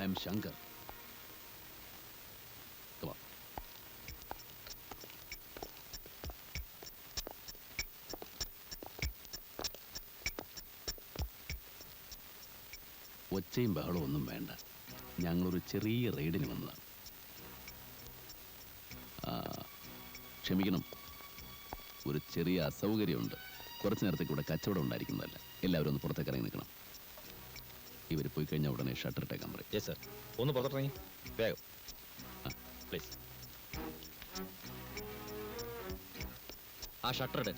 I am Shankar. Come on. ഒച്ചയും ബഹളവും ഒന്നും വേണ്ട. ഞങ്ങളൊരു ചെറിയ റെയ്ഡിന് വന്നതാണ്. ക്ഷമിക്കണം, ഒരു ചെറിയ അസൗകര്യമുണ്ട്. കുറച്ച് നേരത്തേക്ക് ഇവിടെ കച്ചവടം ഉണ്ടായിരിക്കുന്നതല്ല. എല്ലാവരും ഒന്ന് പുറത്തേക്ക് ഇറങ്ങി നിൽക്കണം. ഇവർ പോയി കഴിഞ്ഞാൽ ഉടനെ ഷട്ടർ ഇട്ടേക്കാൻ പറയും. Yes sir. ഒന്ന് പുറത്തിറങ്ങി വേഗം പ്ലീസ്. ആ ഷട്ടർ ഇട്.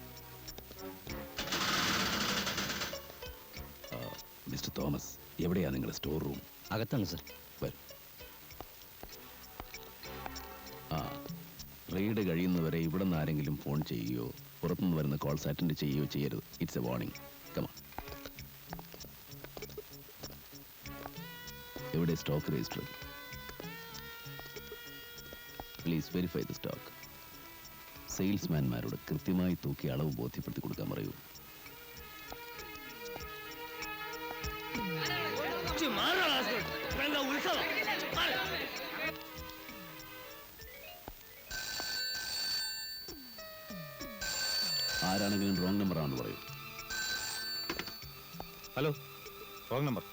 മിസ്റ്റർ തോമസ്, എവിടെയാണ് നിങ്ങളുടെ സ്റ്റോർ റൂം? അകത്താണ് സർ. വരും. റെയ്ഡ് കഴിയുന്നവരെ ഇവിടെ നിന്ന് ആരെങ്കിലും ഫോൺ ചെയ്യുകയോ പുറത്തുനിന്ന് വരുന്ന കോൾസ് അറ്റൻഡ് ചെയ്യുകയോ ചെയ്യരുത്. It's a warning. കമാ. എവിടെ stock register? Please verify the stock. സെയിൽസ്മാൻമാരോട് കൃത്യമായി തൂക്കി അളവ് ബോധ്യപ്പെടുത്തി കൊടുക്കാൻ പറയൂ. ആരാണെങ്കിലും റോങ് നമ്പർ ആണെന്ന് പറയൂ. Hello, wrong number.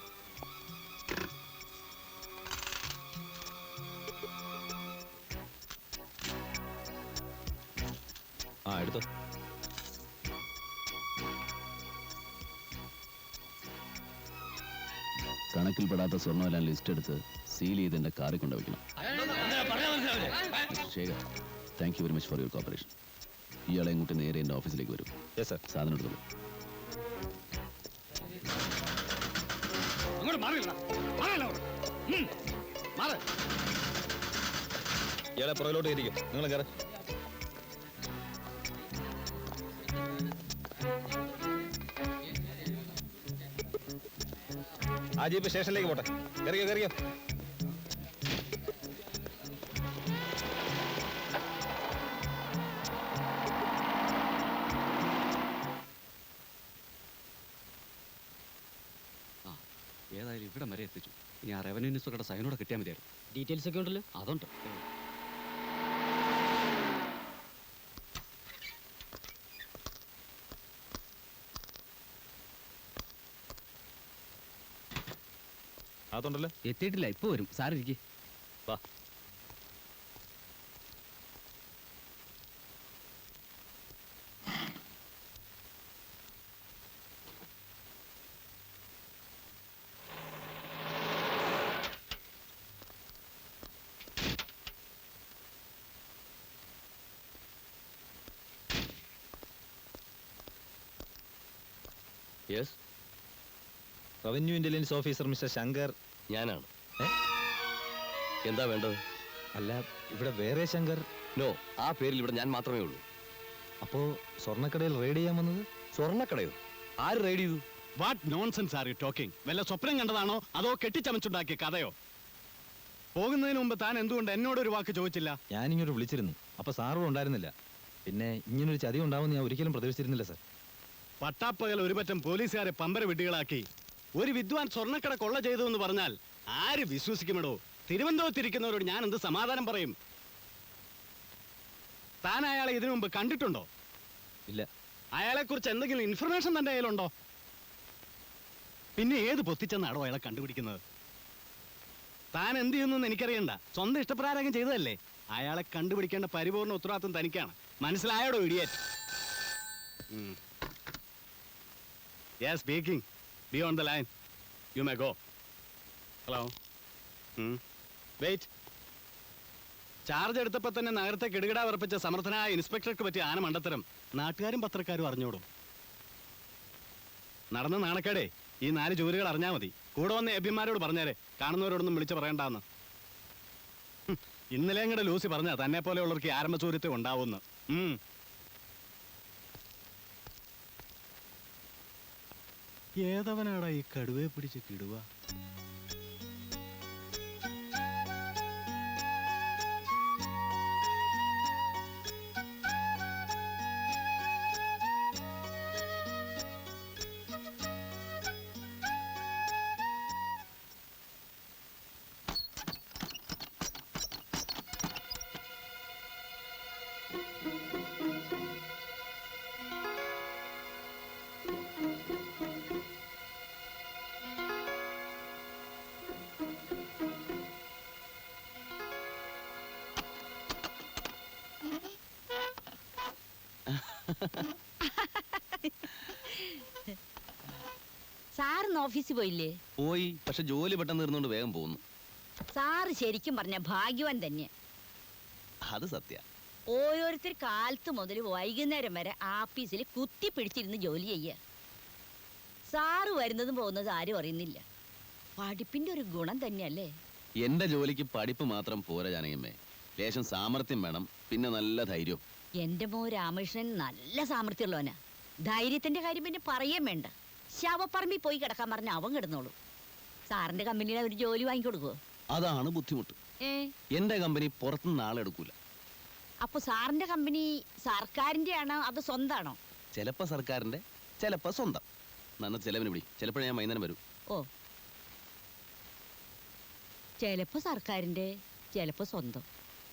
ആ എടുത്തോ. കണക്കിൽപ്പെടാത്ത സ്വർണ്ണമെല്ലാം ലിസ്റ്റ് എടുത്ത് സീൽ ചെയ്ത് എന്റെ കാറിൽ കൊണ്ടുവയ്ക്കണം. Shekhar, thank you very much for your cooperation. ഇയാളെ ഇങ്ങോട്ട് നേരെ എൻ്റെ ഓഫീസിലേക്ക് വരും. Yes sir. സാധനം എടുത്തോളൂ. ഇയാളെ പുറകിലോട്ട് ഇരിക്കും. നിങ്ങൾ കയറി. ആ ജീപ്പ് സ്റ്റേഷനിലേക്ക് പോട്ടെ. കയറിയോ കയറിയോ. ഏതായാലും ഇവിടം വരെ എത്തിച്ചു. ഇനി ആ റവന്യൂ ഇൻസ്പെക്ടറുടെ സൈനോടെ കിട്ടിയാൽ മതിയായിരുന്നു. ഡീറ്റെയിൽസ് ഒക്കെ ഉണ്ടല്ലോ. അതുണ്ട്. അതുണ്ടല്ലോ. എത്തിയിട്ടില്ല, ഇപ്പൊ വരും. സാറിരിക്കേ. വാ. Yes, revenue intelligence officer mister Shankar. ഞാനാണ്. എന്താ വേണ്ടത്? അല്ല, ഇവിടെ വേറെ ശങ്കർ? നോ, ആ പേരിൽ ഇവിടെ ഞാൻ മാത്രമേ ഉള്ളൂ. അപ്പോ സ്വർണ്ണക്കടയിൽ റെയ്ഡ് ചെയ്യാൻ വന്നത്? സ്വർണ്ണക്കടയോ? ആര് റെയ്ഡ് ചെയ്തു? What nonsense are you talking? വല്ല സ്വപ്നം കണ്ടതാണോ അതോ കെട്ടിച്ചമച്ചുണ്ടാക്കിയ കഥയോ? പോകുന്നതിന് മുമ്പ് താൻ എന്തുകൊണ്ട് എന്നോടൊരു വാക്ക് ചോദിച്ചില്ല? ഞാനിങ്ങോട്ട് വിളിച്ചിരുന്നു. അപ്പൊ സാറും ഉണ്ടായിരുന്നില്ല. പിന്നെ ഇങ്ങനൊരു ചതി ഉണ്ടാവുമെന്ന് ഞാൻ ഒരിക്കലും പ്രതീക്ഷിച്ചിരുന്നില്ല സർ. പട്ടാപ്പകൽ ഒരു പറ്റം പോലീസുകാരെ പമ്പര വിഡ്ഢികളാക്കി ഒരു വിദ്വാൻ സ്വർണ്ണക്കട കൊള്ള ചെയ്തു എന്ന് പറഞ്ഞാൽ ആര് വിശ്വസിക്കുമെടോ? തിരുവനന്തപുരത്തിരിക്കുന്നവരോട് ഞാൻ എന്ത് സമാധാനം പറയും? താൻ അയാളെ ഇതിനു മുമ്പ് കണ്ടിട്ടുണ്ടോ? ഇല്ല. അയാളെ കുറിച്ച് എന്തെങ്കിലും ഇൻഫർമേഷൻ തന്റെ കയ്യിലുണ്ടോ? പിന്നെ ഏത് പൊത്തിച്ചെന്നാണോ അയാളെ കണ്ടുപിടിക്കുന്നത്? താൻ എന്ത് ചെയ്യുന്നു എനിക്കറിയണ്ട. സ്വന്തം ഇഷ്ടപ്രകാരം ചെയ്തതല്ലേ. അയാളെ കണ്ടുപിടിക്കേണ്ട പരിപൂർണ്ണ ഉത്തരവാദിത്വം തനിക്കാണ്. മനസ്സിലായോടോ idiot? Yes, speaking. Be on the line. You may go. Hello. Wait. Charge എടുത്തപ്പോ തന്നെ നഗരത്തെ കിടുകിടാ വിറപ്പിച്ച സമർത്ഥനായ ഇൻസ്പെക്ടർക്ക് പറ്റിയ ആന മണ്ടത്തരം നാട്ടുകാരും പത്രക്കാരും അറിഞ്ഞോടും. നടന്ന നാണക്കേടേ ഈ 4 ജോലികൾ അറിഞ്ഞാൽ മതി. കൂടെ വന്ന എബിമാരോട് പറഞ്ഞേരെ, കാണുന്നവരോടൊന്നും വിളിച്ച് പറയണ്ടെന്ന്. ഇന്നലെ കൂടെ ലൂസി പറഞ്ഞാ തന്നെ പോലെയുള്ളവർക്ക് ആരംഭ സൂര്യത്തെ ഉണ്ടാവുമെന്ന്. ഏതവനാടാ ഈ കടുവയെ പിടിച്ച് കിടുവ? സാറിന്ന് ഓഫീസിൽ പോയില്ലേ? പോയി, പക്ഷെ ജോലി പെട്ടെന്ന് തീർന്നുകൊണ്ട് വേഗം പോകുന്നു. സാറ് ശരിക്കും പറഞ്ഞ ഭാഗ്യവാൻ തന്നെ. അത് സത്യ. ഓരോരുത്തർ കാലത്ത് മുതൽ വൈകുന്നേരം വരെ ആഫീസിൽ കുത്തി പിടിച്ചിരുന്ന് ജോലി ചെയ്യുക. സാറ് വരുന്നതും പോകുന്നതും ആരും അറിയുന്നില്ല. പഠിപ്പിന്റെ ഒരു ഗുണം തന്നെയല്ലേ? എന്റെ ജോലിക്ക് പഠിപ്പ് മാത്രം പോരാ ജാനകിയമ്മേ, ലേശം സാമർത്ഥ്യം വേണം, പിന്നെ നല്ല ധൈര്യം. എന്റെ മോ രാമകൃഷ്ണൻ നല്ല സാമർത്ഥ്യമുള്ളവനാ. ധൈര്യത്തിന്റെ കാര്യം പിന്നെ പറയാൻ വേണ്ട. ശവപ്പറമ്പിൽ പോയി കിടക്കാൻ പറഞ്ഞ അവൻ കിടന്നോളൂ. സാറിന്റെ കമ്പനിയിൽ ഒരു ജോലി വാങ്ങിക്കൊടുക്കുവോ? അതാണ് ബുദ്ധിമുട്ട്. ഏ എന്റെ കമ്പനി പുറത്തുനിന്ന് ആളെടുക്കൂല. അപ്പൊ സാറിന്റെ കമ്പനി സർക്കാരിന്റെ ആണോ അതോ സ്വന്താണോ? ചിലപ്പോ സർക്കാരിന്റെ, ചിലപ്പോ സ്വന്തം. നന്ന ചെലവിന് പിടി. ചിലപ്പോഴേ ഞാൻ വൈകുന്നേരം വരൂ. ഓ, ചിലപ്പോ സർക്കാരിന്റെ, ചിലപ്പോ സ്വന്തം.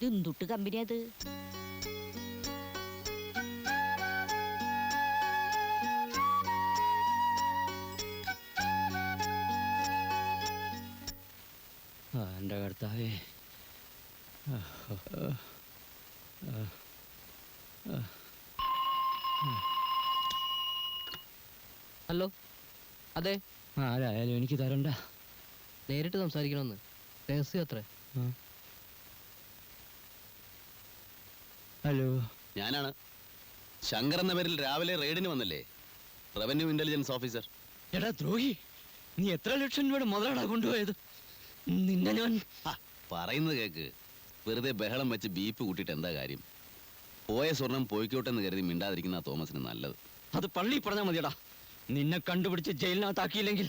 എന്തുട്ട് കമ്പനി അത്? എൻ്റെ കർത്താവേ. ഹലോ, അതെ. ആരായാലും എനിക്ക് തരണ്ട. നേരിട്ട് സംസാരിക്കണമെന്ന് രഹസ്യം അത്ര. ഹലോ, ഞാനാണ് ശങ്കർ എന്ന പേരിൽ രാവിലെ റെയ്ഡിന് വന്നല്ലേ, റവന്യൂ ഇന്റലിജൻസ് ഓഫീസർ. എടാ ദ്രോഹി, നീ എത്ര ലക്ഷം രൂപയുടെ മുതലാടാ കൊണ്ടുപോയത്? നിന്നെ ഞാൻ പറയുന്നത് കേക്ക്. വെറുതെ ബഹളം വെച്ച് ബീപ്പ് കൂട്ടിയിട്ട് എന്താ കാര്യം? പോയ സ്വർണം പോയിക്കോട്ടെ എന്ന് കരുതി മിണ്ടാതിരിക്കുന്ന തോമസിന് നല്ലത്. അത് പള്ളി പറഞ്ഞാൽ മതിയടാ. നിന്നെ കണ്ടുപിടിച്ച് ജയിലിനകത്താക്കിയില്ലെങ്കിൽ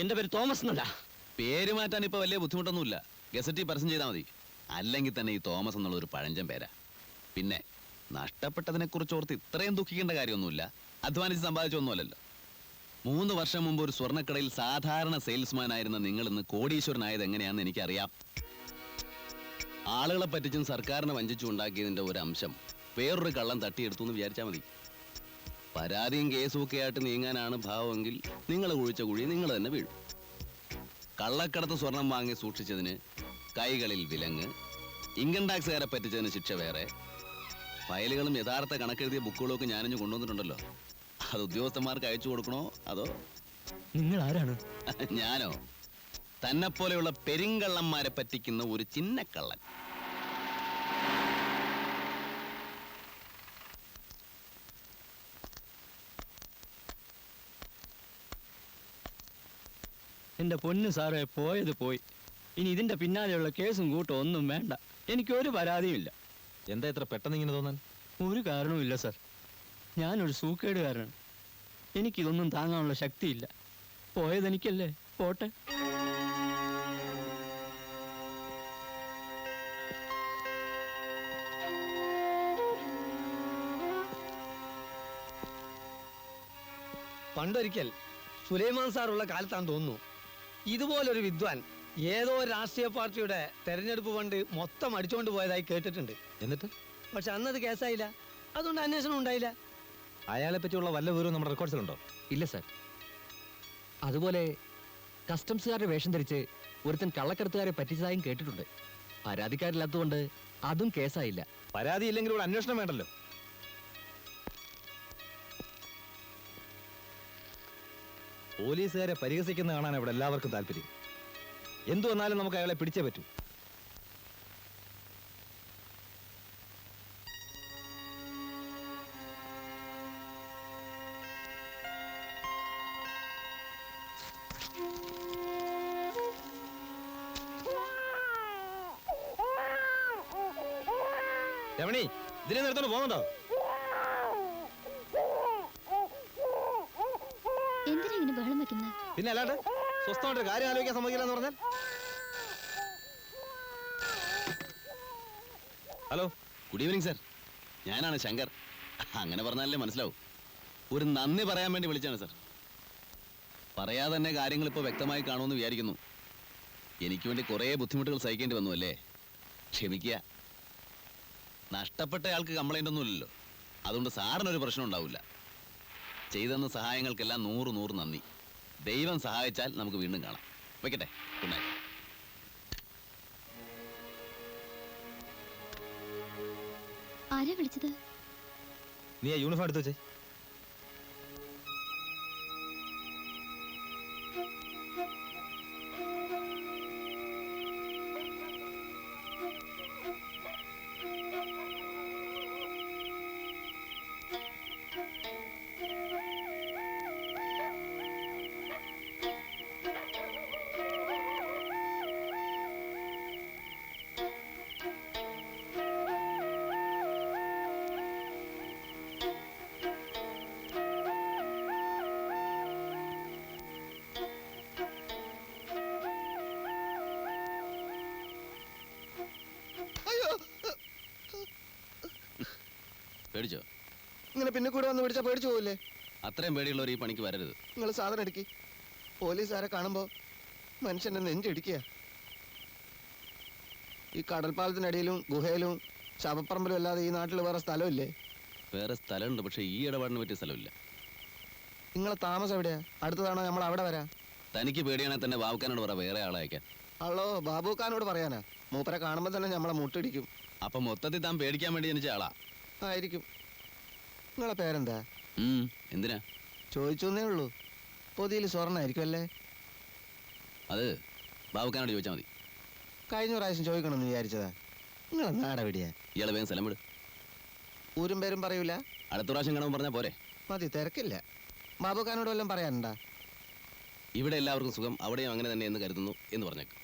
എന്റെ പേര് തോമസ് എന്നല്ല. പേര് മാറ്റാൻ ഇപ്പൊ വലിയ ബുദ്ധിമുട്ടൊന്നുമില്ല. ഗസറ്റിൽ പരസ്യം ചെയ്താൽ മതി. അല്ലെങ്കിൽ തന്നെ ഈ തോമസ് എന്നുള്ള ഒരു പഴഞ്ചൻ പേരാ. പിന്നെ നഷ്ടപ്പെട്ടതിനെ കുറിച്ച് ഓർത്ത് ഇത്രയും ദുഃഖിക്കേണ്ട കാര്യമൊന്നുമില്ല. അധ്വാനിച്ച് സമ്പാദിച്ചൊന്നുമല്ലല്ലോ. 3 വർഷം മുമ്പ് ഒരു സ്വർണ്ണക്കടയിൽ സാധാരണ സെയിൽസ്മാൻ ആയിരുന്ന നിങ്ങൾ ഇന്ന് കോടീശ്വരനായത് എങ്ങനെയാണെന്ന് എനിക്കറിയാം. ആളുകളെ പറ്റിച്ചും സർക്കാരിനെ വഞ്ചിച്ചും ഉണ്ടാക്കിയതിന്റെ ഒരു അംശം വേറൊരു കള്ളം തട്ടിയെടുത്തു എന്ന് വിചാരിച്ചാൽ മതി. പരാതിയും കേസും ഒക്കെ ആയിട്ട് നീങ്ങാനാണ് ഭാവമെങ്കിൽ നിങ്ങൾ കുഴിച്ച കുഴി നിങ്ങൾ തന്നെ വീഴും. കള്ളക്കടത്ത് സ്വർണം വാങ്ങി സൂക്ഷിച്ചതിന് കൈകളിൽ വിലങ്ങ്, ഇൻകം ടാക്സുകാരെ പറ്റിച്ചതിന് ശിക്ഷ വേറെ. ഫയലുകളും യഥാർത്ഥ കണക്കെഴുതിയ ബുക്കുകളും ഒക്കെ ഞാനിഞ്ഞ് കൊണ്ടുവന്നിട്ടുണ്ടല്ലോ. അത് ഉദ്യോഗസ്ഥന്മാർക്ക് അയച്ചു കൊടുക്കണോ അതോ? നിങ്ങൾ ആരാണ്? ഞാനോ? തന്നെ പോലെയുള്ള പെരിങ്കള്ളന്മാരെ പറ്റിക്കുന്ന ഒരു ചിന്നക്കള്ളൻ. എന്റെ പൊന്നു സാറേ, പോയത് പോയി. ഇനി ഇതിന്റെ പിന്നാലെയുള്ള കേസും കൂട്ടും ഒന്നും വേണ്ട. എനിക്കൊരു പരാതിയുമില്ല. എന്താ ഇത്ര പെട്ടെന്ന് ഇങ്ങനെ തോന്നാൻ? ഒരു കാരണവുമില്ല സാർ. ഞാനൊരു സൂക്കേടുകാരനാണ്. എനിക്കിതൊന്നും താങ്ങാനുള്ള ശക്തിയില്ല. പോയതെനിക്കല്ലേ, പോട്ടെ. പണ്ടൊരിക്കൽ സുലൈമാൻ സാറുള്ള കാലത്താന്ന് തോന്നുന്നു, ഇതുപോലൊരു വിദ്വാൻ ഏതോ രാഷ്ട്രീയ പാർട്ടിയുടെ തെരഞ്ഞെടുപ്പ് ഫണ്ട് മൊത്തം അടിച്ചുകൊണ്ട് പോയതായി കേട്ടിട്ടുണ്ട്. എന്നിട്ട് പക്ഷെ അന്നത് കേസായില്ല. അതുകൊണ്ട് അന്വേഷണം ഉണ്ടായില്ല. അയാളെ പറ്റിയുള്ള വല്ല വിവരവും നമ്മുടെ റെക്കോർഡ്സിലുണ്ടോ? ഇല്ല സാർ. അതുപോലെ കസ്റ്റംസുകാരുടെ വേഷം ധരിച്ച് ഒരുത്തൻ കള്ളക്കടത്തുകാരെ പറ്റിച്ചതായും കേട്ടിട്ടുണ്ട്. പരാതിക്കാരില്ലാത്തതുകൊണ്ട് അതും കേസായില്ല. പരാതി ഇല്ലെങ്കിൽ ഇവിടെ അന്വേഷണം വേണ്ടല്ലോ. പോലീസുകാരെ പരിഹസിക്കുന്ന കാണാൻ ഇവിടെ എല്ലാവർക്കും താല്പര്യം. എന്തു വന്നാലും നമുക്ക് അയാളെ പിടിച്ചേ പറ്റൂ. രമണി, ഇതിനെ നിർത്തോണ്ട് പോകുന്നുണ്ടോ? എന്തിനാ ഇങ്ങനെ ബഹളം വെക്കുന്നത്? പിന്നെ അല്ലാണ്ട് സ്വസ്ഥമായിട്ട് കാര്യം ആലോചിക്കാൻ സമ്മതിക്കില്ല എന്ന് പറഞ്ഞാൽ? Hello, good evening sir. ഞാനാണ് ശങ്കർ. അങ്ങനെ പറഞ്ഞാലേ മനസ്സിലാവും. ഒരു നന്ദി പറയാൻ വേണ്ടി വിളിച്ചാണ് സർ. പറയാതെ തന്നെ കാര്യങ്ങൾ ഇപ്പോൾ വ്യക്തമായി കാണുമെന്ന് വിചാരിക്കുന്നു. എനിക്ക് വേണ്ടി കുറേ ബുദ്ധിമുട്ടുകൾ സഹിക്കേണ്ടി വന്നു അല്ലേ? ക്ഷമിക്കുക. നഷ്ടപ്പെട്ടയാൾക്ക് കംപ്ലൈൻ്റ് ഒന്നുമില്ലല്ലോ. അതുകൊണ്ട് സാറിനൊരു പ്രശ്നം ഉണ്ടാവില്ല. ചെയ്തെന്ന സഹായങ്ങൾക്കെല്ലാം 100 നന്ദി. ദൈവം സഹായിച്ചാൽ നമുക്ക് വീണ്ടും കാണാം. വെക്കട്ടെ. Good night. ആരാ വിളിച്ചത്? നീ ആ യൂണിഫോം എടുത്ത് വെച്ചേ. പേടിച്ചോ? ഇങ്ങനെ പിന്നെ കൂടെ വന്ന് പിടിച്ചാൽ പേടിച്ചു പോവില്ലേ? അത്രയും പേടിയുള്ളവർ ഈ പണിക്ക് വരരുത്. നിങ്ങൾ സാധനം എടുക്കി. പോലീസുകാരെ കാണുമ്പോ മനുഷ്യന്റെ നെഞ്ചിടിക്കുക. ഈ കടൽപ്പാലത്തിനടിയിലും ഗുഹയിലും ശവപ്പറമ്പിലും അല്ലാതെ ഈ നാട്ടിൽ വേറെ സ്ഥലമില്ലേ? വേറെ സ്ഥലമുണ്ട്, പക്ഷെ ഈ ഇടപാടിന് പറ്റിയ സ്ഥലമില്ല. നിങ്ങളെ താമസം എവിടെയാ? അടുത്തതാണോ നമ്മൾ അവിടെ വരാം? തനിക്ക് പേടിയാണെങ്കിൽ തന്നെ ബാബുക്കാനോട് പറ വേറെ ആളെ അയക്കാൻ. ആളോ ബാബുക്കാനോട് പറയാനാ? മൂപ്പരെ കാണുമ്പോ തന്നെ നമ്മളെ മുട്ടിടിക്കും. അപ്പൊ മൊത്തത്തിൽ താൻ പേടിക്കാൻ വേണ്ടി ജനിച്ച ആളാ ആയിരിക്കും. നിങ്ങളെ പേരെന്താ? എന്തിനാ ചോദിച്ചേ ഉള്ളൂ. പൊതിയിൽ സ്വർണ്ണായിരിക്കും അല്ലേ? അത് ബാബുക്കാനോട് ചോദിച്ചാൽ മതി. കഴിഞ്ഞ പ്രാവശ്യം ചോദിക്കണമെന്ന് വിചാരിച്ചതാ. നിങ്ങളെ നാടെവിടെയാ? ഇയാളെ വേഗം സ്ഥലം വിട്. ഊരും പേരും പറയൂല? അടുത്ത പ്രാവശ്യം കാണുമ്പോൾ പറഞ്ഞാൽ പോരെ? മതി, തിരക്കില്ല. ബാബുക്കാനോട് വല്ലതും പറയാനുണ്ടാ? ഇവിടെ എല്ലാവർക്കും സുഖം, അവിടെയും അങ്ങനെ തന്നെ എന്ന് കരുതുന്നു എന്ന് പറഞ്ഞേക്കും.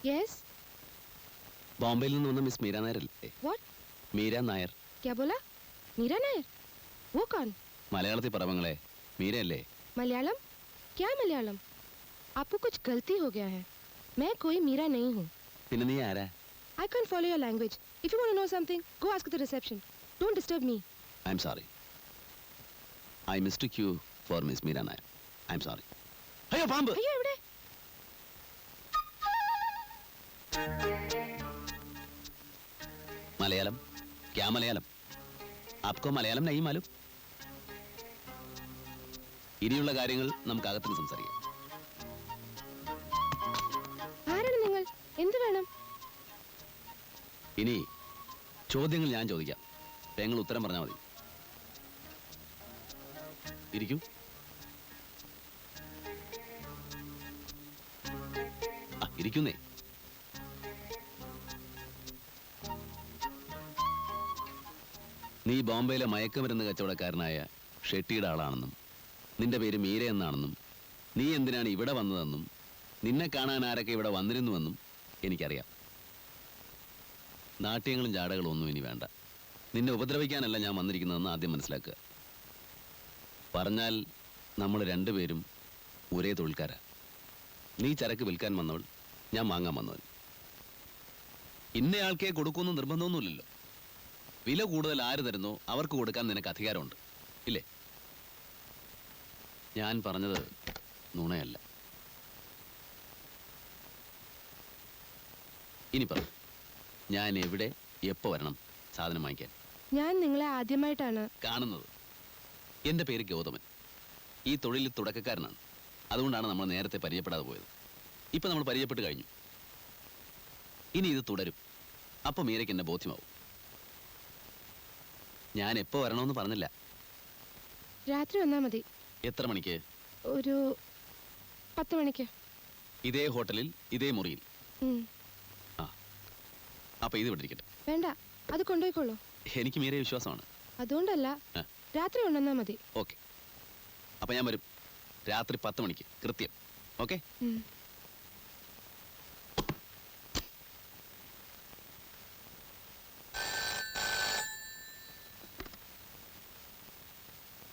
Yes? ബോംബെയിൽ നിന്ന് വന്ന മിസ് മീര നായർ അല്ലേ? What? മീര നായർ. क्या बोला? मीरा नायर? वो कौन? മലയാളത്തിൽ പറവങ്ങളെ മീരയല്ലേ? मलयालम? क्या मलयालम? आपको कुछ गलती हो गया है. मैं कोई मीरा नहीं हूँ. പിന്നെ നീ ആരാ? I can't follow your language. If you want to know something, go ask at the reception. Don't disturb me. I am sorry. I mistake you for miss Meera Nair. I am sorry. അയ്യോ പാമ്പ്! അയ്യോ എവിടെ? മലയാളം? ക്യാ മലയാളം? ആപ്കോ മലയാളം നഹീ മാലൂം? ഇനിയുള്ള കാര്യങ്ങൾ നമുക്ക് അകത്തിന് സംസാരിക്കാം. ആരാണ് നിങ്ങൾ? എന്ത് വേണം? ഇനി ചോദ്യങ്ങൾ ഞാൻ ചോദിക്കാം, നിങ്ങൾ ഉത്തരം പറഞ്ഞാൽ മതി. ഇരിക്കൂ. ഇരിക്കുന്നേ. നീ ബോംബെയിലെ മയക്കുമരുന്ന് കച്ചവടക്കാരനായ ഷെട്ടിയുടെ ആളാണെന്നും നിന്റെ പേര് മീര എന്നാണെന്നും നീ എന്തിനാണ് ഇവിടെ വന്നതെന്നും നിന്നെ കാണാൻ ആരൊക്കെ ഇവിടെ വന്നിരുന്നുവെന്നും എനിക്കറിയാം. നാട്യങ്ങളും ജാടകളും ഒന്നും ഇനി വേണ്ട. നിന്നെ ഉപദ്രവിക്കാനല്ല ഞാൻ വന്നിരിക്കുന്നതെന്ന് ആദ്യം മനസ്സിലാക്കുക. പറഞ്ഞാൽ നമ്മൾ രണ്ടുപേരും ഒരേ തൊഴിൽക്കാരാ. നീ ചരക്ക് വിൽക്കാൻ വന്നവൾ, ഞാൻ വാങ്ങാൻ വന്നവൻ. ഇന്നയാൾക്കേ കൊടുക്കുമെന്ന് നിർബന്ധമൊന്നുമില്ലല്ലോ. വില കൂടുതൽ ആര് തരുന്നോ അവർക്ക് കൊടുക്കാൻ നിനക്ക് അധികാരമുണ്ട്, ഇല്ലേ? ഞാൻ പറഞ്ഞത് നുണയല്ല. ഇനി പറ, ഞാൻ എവിടെ എപ്പോ വരണം സാധനം വാങ്ങിക്കാൻ? ഞാൻ നിങ്ങളെ ആദ്യമായിട്ടാണ് കാണുന്നത്. എൻ്റെ പേര് ഗൗതമൻ. ഈ തൊഴിലിൽ തുടക്കക്കാരനാണ്. അതുകൊണ്ടാണ് നമ്മൾ നേരത്തെ പരിചയപ്പെടാതെ പോയത്. ഇപ്പൊ നമ്മൾ പരിചയപ്പെട്ട് കഴിഞ്ഞു. ഇനി ഇത് തുടരും. അപ്പൊ മീരയ്ക്ക് എന്നെ ബോധ്യമാവും. ഞാൻ എപ്പോ വരണമെന്ന് പറഞ്ഞില്ല. രാത്രി വന്നാ മതി. എത്ര മണിക്ക്? ഒരു 10 മണിക്ക്. ഇതേ ഹോട്ടലിൽ ഇതേ മുറിയിൽ? ആ, അപ്പൊ ഇത് വിട്ടിരിക്കട്ടെ. വേണ്ട, അത് കൊണ്ടുപോയിക്കോളൂ. എനിക്ക് മീരയെ വിശ്വാസമാണ്. അതുകൊണ്ടല്ല, രാത്രി കൊണ്ടുവന്നാ മതി. ഓക്കെ, അപ്പൊ ഞാൻ വരും രാത്രി 10 മണിക്ക് കൃത്യം. ഓക്കെ?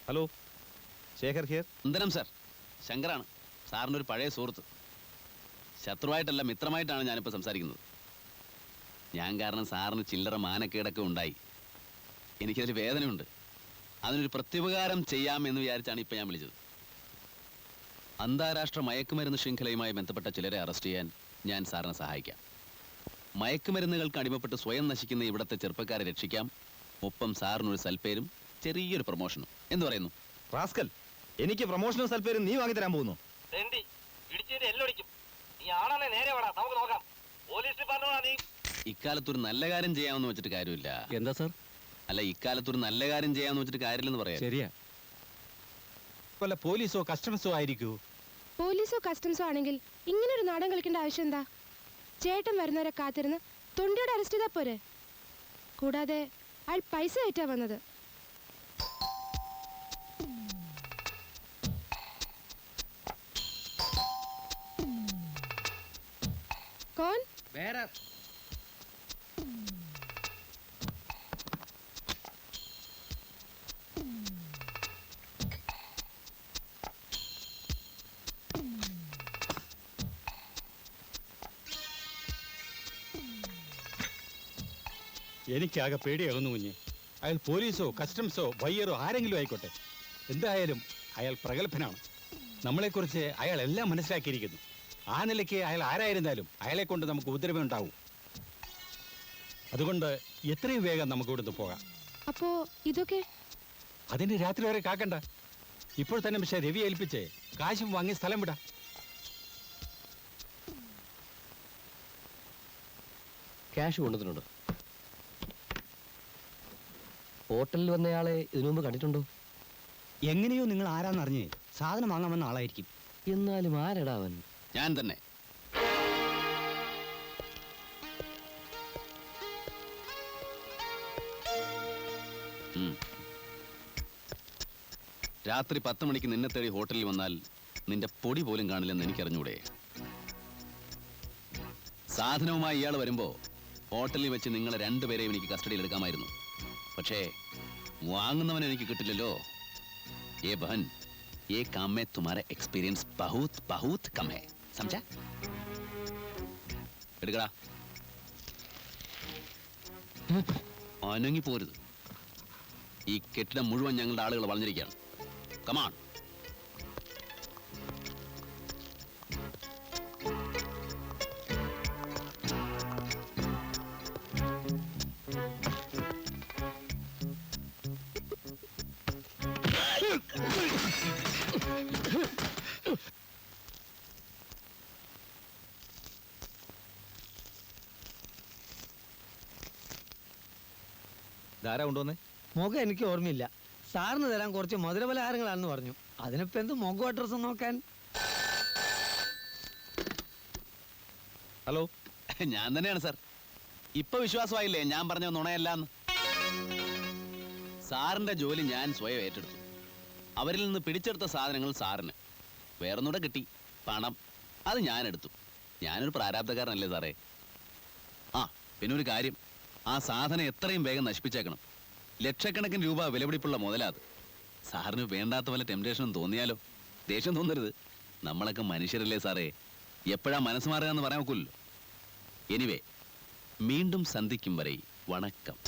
Hello, Shekhar here. വന്ദനം സാർ. ശങ്കറാണ്, സാറിൻ്റെ ഒരു പഴയ സുഹൃത്ത്. ശത്രുവായിട്ടല്ല, മിത്രമായിട്ടാണ് ഞാനിപ്പോൾ സംസാരിക്കുന്നത്. ഞാൻ കാരണം സാറിന് ചില്ലറ മാനക്കേടൊക്കെ ഉണ്ടായി. എനിക്കതിൽ വേദനയുണ്ട്. അതിനൊരു പ്രത്യുപകാരം ചെയ്യാമെന്ന് വിചാരിച്ചാണ് ഇപ്പം ഞാൻ വിളിച്ചത്. അന്താരാഷ്ട്ര മയക്കുമരുന്ന് ശൃംഖലയുമായി ബന്ധപ്പെട്ട ചിലരെ അറസ്റ്റ് ചെയ്യാൻ ഞാൻ സാറിനെ സഹായിക്കാം. മയക്കുമരുന്നുകൾക്ക് അടിമപ്പെട്ട് സ്വയം നശിക്കുന്ന ഇവിടുത്തെ ചെറുപ്പക്കാരെ രക്ഷിക്കാം. ഒപ്പം സാറിനൊരു സൽപ്പേരും ചെറിയൊരു പ്രൊമോഷനും. എന്ത് പറയുന്നു? റാസ്കൽ, എനിക്ക് പ്രൊമോഷനും സൽപ്പേരും നീ വാങ്ങി തരാൻ പോകുന്നു? ഇക്കാലത്തൊരു നല്ല കാര്യം ചെയ്യാമെന്ന് വെച്ചിട്ട് കാര്യമില്ല. എന്താ സാർ? അല്ല, ഇക്കാലത്തൊരു നല്ല കാര്യം ചെയ്യാമെന്ന് വെച്ചിട്ട് കാര്യമില്ലെന്ന് പറയാം. ശരിയാ. വല്ല പോലീസോ കസ്റ്റംസോ ആയിരിക്കൂ. പോലീസോ കസ്റ്റംസോ ആണെങ്കിൽ ഇങ്ങനൊരു നാടൻ കളിക്കേണ്ട ആവശ്യം എന്താ? ചേട്ടൻ വരുന്നവരെ കാത്തിരുന്ന് തൊണ്ടിയോടെ അറസ്റ്റ് ചെയ്താ പോരെ? കൂടാതെ അയാൾ പൈസ കയറ്റാ വന്നത്. കോൺ? എനിക്കാകെ പേടിയാകുന്നു കുഞ്ഞെ. അയാൾ പോലീസോ കസ്റ്റംസോ ബയ്യറോ ആരെങ്കിലും ആയിക്കോട്ടെ, എന്തായാലും അയാൾ പ്രഗത്ഭനാണ്. നമ്മളെക്കുറിച്ച് അയാൾ എല്ലാം മനസ്സിലാക്കിയിരിക്കുന്നു. ആ നിലയ്ക്ക് അയാൾ ആരായിരുന്നാലും അയാളെ കൊണ്ട് നമുക്ക് ഉപദ്രവം ഉണ്ടാവും. അതുകൊണ്ട് എത്രയും വേഗം നമുക്ക് ഇവിടുന്ന് പോകാം. അപ്പോ ഇതൊക്കെ അതിന് രാത്രി വരെ കാക്കണ്ട. ഇപ്പോൾ തന്നെ പക്ഷേ രവി ഏൽപ്പിച്ച് കാശും വാങ്ങി സ്ഥലം വിടാം. ക്യാഷ് കൊണ്ടുവന്നിട്ടുണ്ടോ? ഹോട്ടലിൽ വന്നയാളെ ഇതിനു മുമ്പ് കണ്ടിട്ടുണ്ടോ? എങ്ങനെയോ നിങ്ങൾ ആരാന്നറിഞ്ഞേ സാധനം വാങ്ങാൻ വന്ന ആളായിരിക്കും. എന്നാലും ആരെടാ അവൻ? ഞാൻ തന്നെ. രാത്രി 10 മണിക്ക് നിന്നെ തേടി ഹോട്ടലിൽ വന്നാൽ നിന്റെ പൊടി പോലും കാണില്ലെന്ന് എനിക്കറിഞ്ഞൂടെ? സാധനവുമായി ഇയാൾ വരുമ്പോ ഹോട്ടലിൽ വെച്ച് നിങ്ങളെ രണ്ടുപേരെയും എനിക്ക് കസ്റ്റഡിയിൽ എടുക്കാമായിരുന്നു. പക്ഷേ വാങ്ങുന്നവൻ എനിക്ക് കിട്ടില്ലല്ലോ. ഏ ബഹൻ, ये काम में तुम्हारा एक्सपीरियंस बहुत बहुत कम है, समझा? എടുക്കടാ. അനങ്ങി പോരുത്. ഈ കെട്ടിടം മുഴുവൻ ഞങ്ങളുടെ ആളുകൾ വളഞ്ഞിരിക്കുകയാണ്. കമാൺ. ധാരാ കൊണ്ടുവന്നേ? മുഖം എനിക്ക് ഓർമ്മയില്ല. സാറിന് തരാൻ കുറച്ച് മധുരപലഹാരങ്ങളാണെന്ന് പറഞ്ഞു. അതിനിപ്പോ എന്ത് മുഖം അഡ്രസ്സ് നോക്കാൻ? ഹലോ, ഞാൻ തന്നെയാണ് സാർ. ഇപ്പൊ വിശ്വാസമായില്ലേ ഞാൻ പറഞ്ഞ നുണയല്ലാന്ന്? സാറിന്റെ ജോലി ഞാൻ സ്വയം ഏറ്റെടുത്തു. അവരിൽ നിന്ന് പിടിച്ചെടുത്ത സാധനങ്ങൾ സാറിന്, വേറൊന്നുകൂടെ കിട്ടി, പണം. അത് ഞാൻ എടുത്തു. ഞാനൊരു പ്രാരാബ്ധക്കാരനല്ലേ സാറേ. ആ പിന്നെ ഒരു കാര്യം, ആ സാധനം എത്രയും വേഗം നശിപ്പിച്ചേക്കണം. ലക്ഷക്കണക്കിന് രൂപ വിലപിടിപ്പുള്ള മുതലാത്. സാറിന് വേണ്ടാത്ത വല്ല ടെംപ്ടേഷനും തോന്നിയാലോ? ദേഷ്യം തോന്നരുത്, നമ്മളൊക്കെ മനുഷ്യരല്ലേ സാറേ. എപ്പോഴാ മനസ്സ് മാറുക എന്ന് പറയാൻ ഒക്കില്ലല്ലോ. എനിവേ, വീണ്ടും സന്ധിക്കും വരെ വണക്കം.